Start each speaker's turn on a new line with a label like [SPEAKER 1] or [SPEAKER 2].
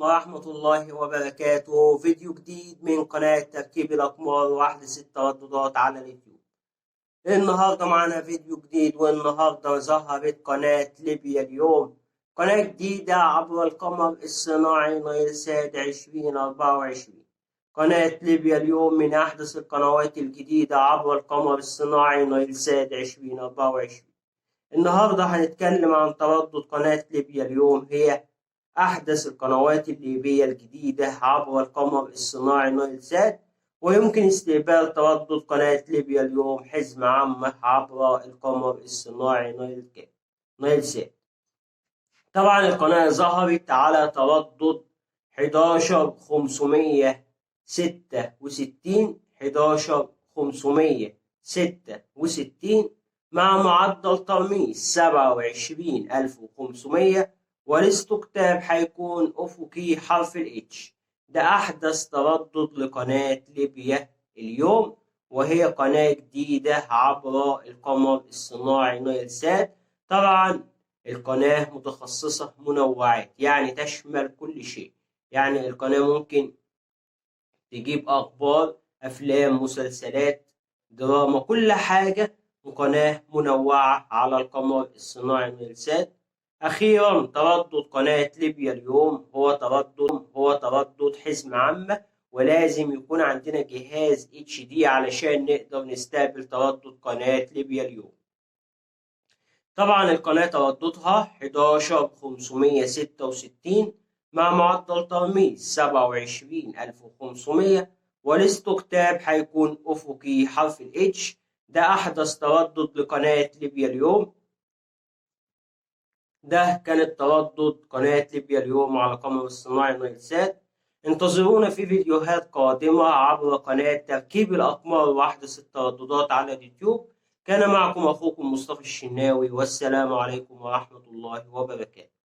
[SPEAKER 1] ورحمة الله وبركاته. فيديو جديد من قناة تركيب الأقمار وأحدث الترددات على اليوتيوب. النهاردة معنا فيديو جديد، والنهاردة ظهرت قناة ليبيا اليوم، قناة جديدة عبر القمر الصناعي نايلسات 2024. قناة ليبيا اليوم من أحدث القنوات الجديدة عبر القمر الصناعي نايلسات 2024. النهاردة هنتكلم عن تردد قناة ليبيا اليوم، هي أحدث القنوات الليبية الجديدة عبر القمر الصناعي نايلسات، ويمكن استقبال تردد قناة ليبيا اليوم حزمة عامة عبر القمر الصناعي نايلسات. طبعا القناة ظهرت على تردد 11566 مع معدل ترميز 27500، والاستقطاب هيكون أفقي حرف الاتش. ده أحدث تردد لقناة ليبيا اليوم، وهي قناة جديدة عبر القمر الصناعي نايلسات. طبعا القناة متخصصة منوعات، يعني تشمل كل شيء. يعني القناة ممكن تجيب أخبار، أفلام، مسلسلات، دراما، كل حاجة. قناة منوعة على القمر الصناعي نايلسات. أخيرا تردد قناة ليبيا اليوم هو تردد حزمة عامة، ولازم يكون عندنا جهاز HD علشان نقدر نستقبل تردد قناة ليبيا اليوم. طبعا القناة ترددها 11566 مع معدل ترميز 27500، والاستقطاب هيكون أفقي حرف الاتش. ده أحدث تردد لقناة ليبيا اليوم. ده كانت تردد قناة ليبيا اليوم على قمر الصناعي نايلسات. انتظرونا في فيديوهات قادمة عبر قناة تركيب الأقمار وأحدث الترددات على اليوتيوب. كان معكم أخوكم مصطفى الشناوي، والسلام عليكم ورحمة الله وبركاته.